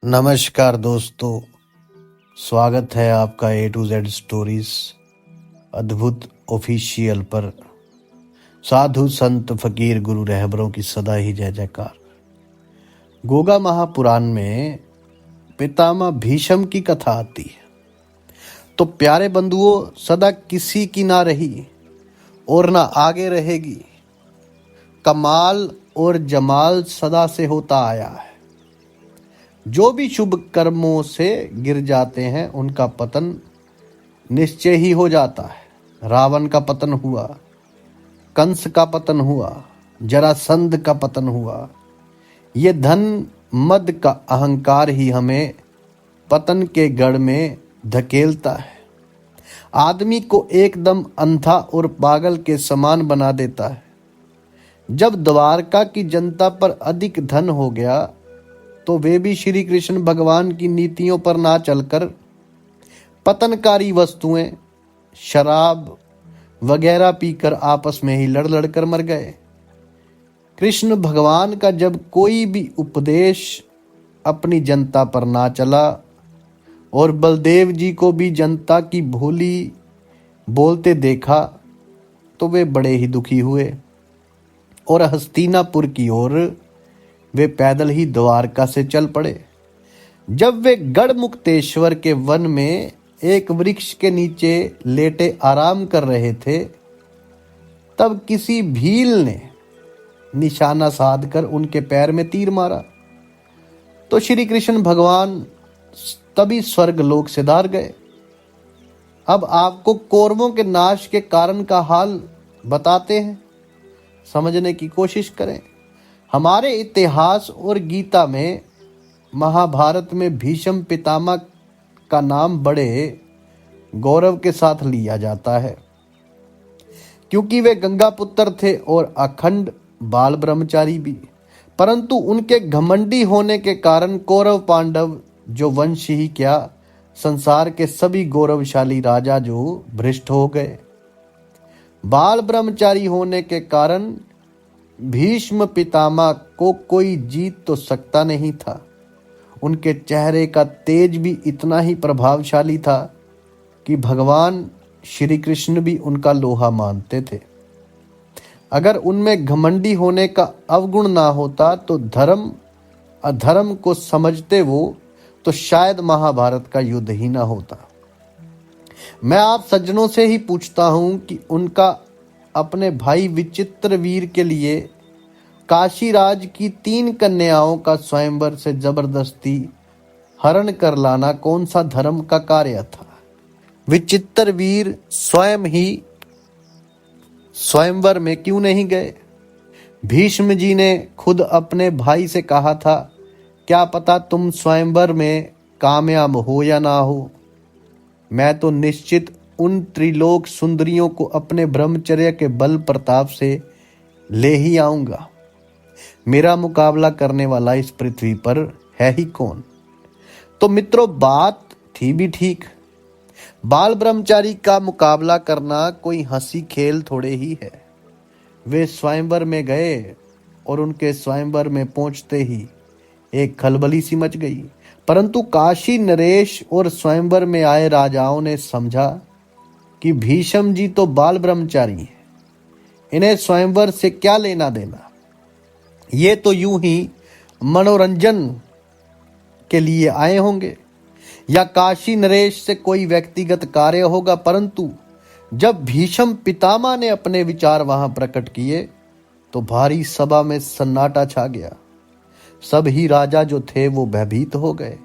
नमस्कार दोस्तों, स्वागत है आपका A to Z स्टोरीज अद्भुत ऑफिशियल पर। साधु संत फकीर गुरु रहबरों की सदा ही जय जयकार। गोगा महापुराण में पितामह भीष्म की कथा आती है। तो प्यारे बंधुओं, सदा किसी की ना रही और ना आगे रहेगी। कमाल और जमाल सदा से होता आया है। जो भी शुभ कर्मों से गिर जाते हैं उनका पतन निश्चय ही हो जाता है। रावण का पतन हुआ, कंस का पतन हुआ, जरासंध का पतन हुआ। ये धन मद का अहंकार ही हमें पतन के गढ़ में धकेलता है। आदमी को एकदम अंधा और पागल के समान बना देता है। जब द्वारका की जनता पर अधिक धन हो गया तो वे भी श्री कृष्ण भगवान की नीतियों पर ना चलकर पतनकारी वस्तुएं, शराब वगैरह पीकर आपस में ही लड़ लड़ कर मर गए। कृष्ण भगवान का जब कोई भी उपदेश अपनी जनता पर ना चला और बलदेव जी को भी जनता की भोली बोलते देखा तो वे बड़े ही दुखी हुए और हस्तिनापुर की ओर वे पैदल ही द्वारका से चल पड़े। जब वे गढ़ मुक्तेश्वर के वन में एक वृक्ष के नीचे लेटे आराम कर रहे थे, तब किसी भील ने निशाना साधकर उनके पैर में तीर मारा तो श्री कृष्ण भगवान तभी स्वर्ग लोक से धार गए। अब आपको कौरवों के नाश के कारण का हाल बताते हैं, समझने की कोशिश करें। हमारे इतिहास और गीता में, महाभारत में भीष्म पितामह का नाम बड़े गौरव के साथ लिया जाता है, क्योंकि वे गंगा पुत्र थे और अखंड बाल ब्रह्मचारी भी। परंतु उनके घमंडी होने के कारण कौरव पांडव जो वंश ही क्या, संसार के सभी गौरवशाली राजा जो भ्रष्ट हो गए। बाल ब्रह्मचारी होने के कारण भीष्म पितामह को कोई जीत तो सकता नहीं था। उनके चेहरे का तेज भी इतना ही प्रभावशाली था कि भगवान श्री कृष्ण भी उनका लोहा मानते थे। अगर उनमें घमंडी होने का अवगुण ना होता तो धर्म अधर्म को समझते वो तो शायद महाभारत का युद्ध ही ना होता। मैं आप सज्जनों से ही पूछता हूं कि उनका अपने भाई विचित्रवीर के लिए काशीराज की 3 कन्याओं का स्वयंवर से जबरदस्ती हरण कर लाना कौन सा धर्म का कार्य था। विचित्रवीर स्वयं ही स्वयंवर में क्यों नहीं गए। भीष्म जी ने खुद अपने भाई से कहा था, क्या पता तुम स्वयंवर में कामयाब हो या ना हो, मैं तो निश्चित उन त्रिलोक सुंदरियों को अपने ब्रह्मचर्य के बल प्रताप से ले ही आऊंगा। मेरा मुकाबला करने वाला इस पृथ्वी पर है ही कौन। तो मित्रों, बात थी भी ठीक। बाल ब्रह्मचारी का मुकाबला करना कोई हंसी खेल थोड़े ही है। वे स्वयंवर में गए और उनके स्वयंवर में पहुंचते ही एक खलबली सी मच गई। परंतु काशी नरेश और स्वयंवर में आए राजाओं ने समझा कि भीष्म जी तो बाल ब्रह्मचारी हैं, इन्हें स्वयंवर से क्या लेना देना। ये तो यूं ही मनोरंजन के लिए आए होंगे या काशी नरेश से कोई व्यक्तिगत कार्य होगा। परंतु जब भीष्म पितामह ने अपने विचार वहां प्रकट किए तो भारी सभा में सन्नाटा छा गया। सब ही राजा जो थे वो भयभीत हो गए।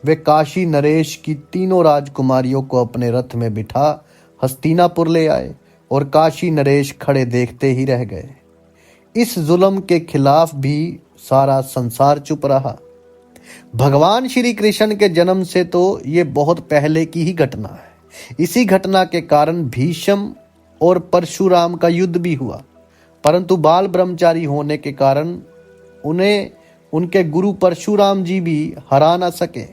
वे काशी नरेश की 3 राजकुमारियों को अपने रथ में बिठा हस्तिनापुर ले आए और काशी नरेश खड़े देखते ही रह गए। इस जुल्म के खिलाफ भी सारा संसार चुप रहा। भगवान श्री कृष्ण के जन्म से तो ये बहुत पहले की ही घटना है। इसी घटना के कारण भीष्म और परशुराम का युद्ध भी हुआ, परंतु बाल ब्रह्मचारी होने के कारण उन्हें उनके गुरु परशुराम जी भी हरा ना सके।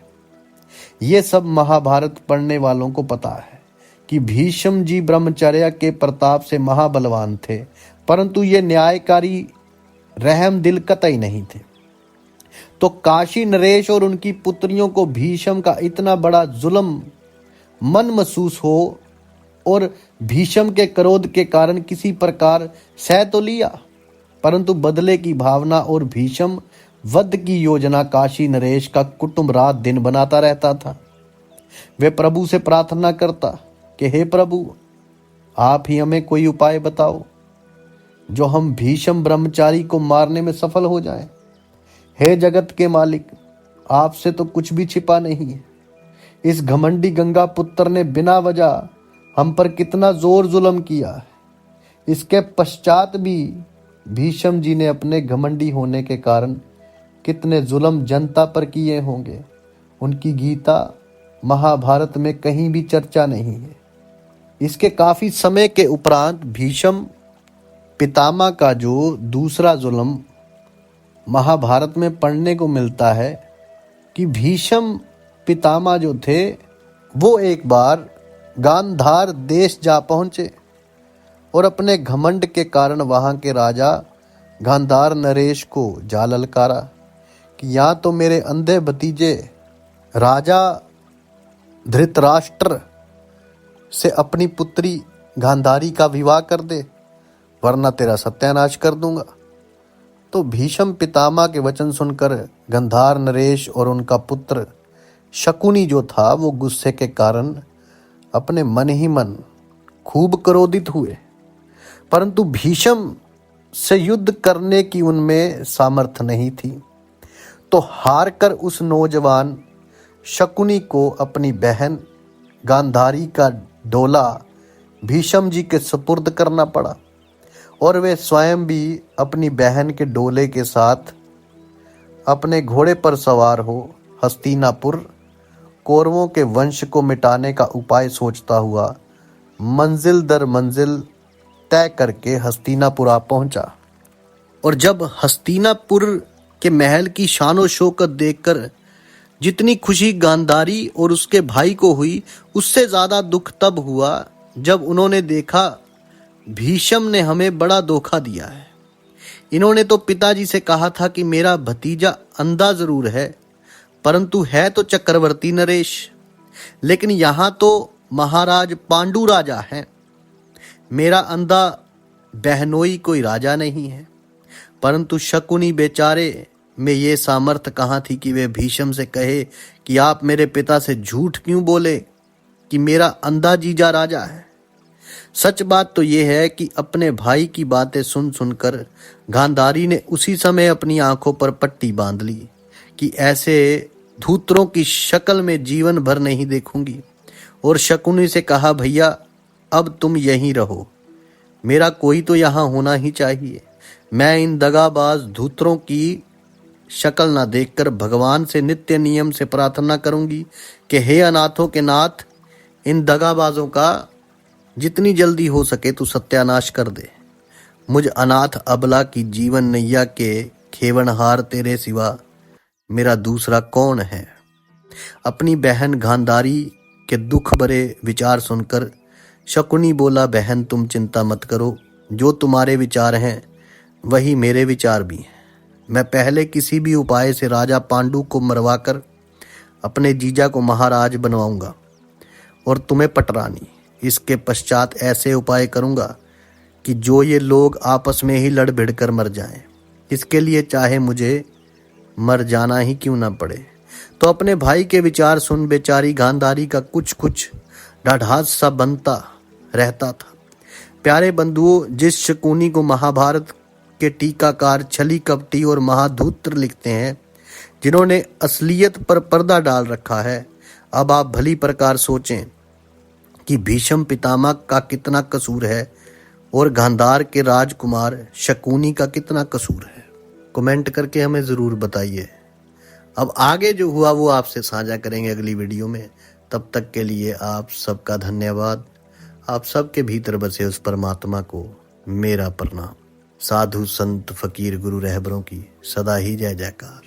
ये सब महाभारत पढ़ने वालों को पता है कि भीष्म जी ब्रह्मचर्य के प्रताप से महाबलवान थे, परंतु ये न्यायकारी रहम दिल कतई नहीं थे। तो काशी नरेश और उनकी पुत्रियों को भीष्म का इतना बड़ा जुल्म मन महसूस हो और भीष्म के क्रोध के कारण किसी प्रकार सह तो लिया, परंतु बदले की भावना और भीष्म वध की योजना काशी नरेश का कुटुंब रात दिन बनाता रहता था। वे प्रभु से प्रार्थना करता कि हे प्रभु, आप ही हमें कोई उपाय बताओ जो हम भीष्म ब्रह्मचारी को मारने में सफल हो जाएं। हे जगत के मालिक, आपसे तो कुछ भी छिपा नहीं है। इस घमंडी गंगा पुत्र ने बिना वजह हम पर कितना जोर जुल्म किया है। इसके पश्चात भी भीष्म जी ने अपने घमंडी होने के कारण कितने जुल्म जनता पर किए होंगे, उनकी गीता महाभारत में कहीं भी चर्चा नहीं है। इसके काफी समय के उपरांत भीष्म पितामह का जो दूसरा जुल्म महाभारत में पढ़ने को मिलता है कि भीष्म पितामह जो थे वो एक बार गांधार देश जा पहुंचे और अपने घमंड के कारण वहां के राजा गांधार नरेश को जा ललकारा कि या तो मेरे अंधे भतीजे राजा धृतराष्ट्र से अपनी पुत्री गांधारी का विवाह कर दे, वरना तेरा सत्यानाश कर दूंगा। तो भीष्म पितामह के वचन सुनकर गांधार नरेश और उनका पुत्र शकुनी जो था वो गुस्से के कारण अपने मन ही मन खूब क्रोधित हुए, परंतु भीष्म से युद्ध करने की उनमें सामर्थ्य नहीं थी। तो हार कर उस नौजवान शकुनी को अपनी बहन गांधारी का डोला भीष्म जी के सुपुर्द करना पड़ा और वे स्वयं भी अपनी बहन के डोले के साथ अपने घोड़े पर सवार हो हस्तिनापुर कौरवों के वंश को मिटाने का उपाय सोचता हुआ मंजिल दर मंजिल तय करके हस्तिनापुर आ पहुंचा। और जब हस्तिनापुर के महल की शानो शौकत देखकर जितनी खुशी गांधारी और उसके भाई को हुई, उससे ज्यादा दुख तब हुआ जब उन्होंने देखा भीष्म ने हमें बड़ा धोखा दिया है। इन्होंने तो पिताजी से कहा था कि मेरा भतीजा अंधा जरूर है, परंतु है तो चक्रवर्ती नरेश, लेकिन यहां तो महाराज पांडु राजा हैं। मेरा अंधा बहनोई कोई राजा नहीं है। परंतु शकुनी बेचारे में ये सामर्थ्य कहाँ थी कि वे भीष्म से कहे कि आप मेरे पिता से झूठ क्यों बोले कि मेरा अंधा जीजा राजा है। सच बात तो यह है कि अपने भाई की बातें सुन सुनकर गांधारी ने उसी समय अपनी आंखों पर पट्टी बांध ली कि ऐसे धूतरों की शक्ल में जीवन भर नहीं देखूंगी, और शकुनी से कहा भैया अब तुम यहीं रहो, मेरा कोई तो यहाँ होना ही चाहिए। मैं इन दगाबाज धूतरों की शक्ल ना देखकर भगवान से नित्य नियम से प्रार्थना करूंगी कि हे अनाथों के नाथ, इन दगाबाजों का जितनी जल्दी हो सके तो सत्यानाश कर दे। मुझ अनाथ अबला की जीवन नैया के खेवनहार तेरे सिवा मेरा दूसरा कौन है। अपनी बहन गांधारी के दुख भरे विचार सुनकर शकुनी बोला, बहन तुम चिंता मत करो, जो तुम्हारे विचार हैं वही मेरे विचार भी हैं। मैं पहले किसी भी उपाय से राजा पांडु को मरवाकर अपने जीजा को महाराज बनवाऊंगा और तुम्हें पटरानी। इसके पश्चात ऐसे उपाय करूंगा कि जो ये लोग आपस में ही लड़ भिड़ कर मर जाएं। इसके लिए चाहे मुझे मर जाना ही क्यों ना पड़े। तो अपने भाई के विचार सुन बेचारी गांधारी का कुछ कुछ ढाढ़ास सा बनता रहता था। प्यारे बंधुओं, जिस शकुनी को महाभारत के टीकाकार छली कपटी और महाधूत्र लिखते हैं, जिन्होंने असलियत पर पर्दा डाल रखा है, अब आप भली प्रकार सोचें कि भीष्म पितामह का कितना कसूर है और गांधार के राजकुमार शकुनी का कितना कसूर है। कमेंट करके हमें ज़रूर बताइए। अब आगे जो हुआ वो आपसे साझा करेंगे अगली वीडियो में। तब तक के लिए आप सबका धन्यवाद। आप सबके भीतर बसे उस परमात्मा को मेरा प्रणाम। साधु संत फकीर गुरु रहबरों की सदा ही जय जयकार।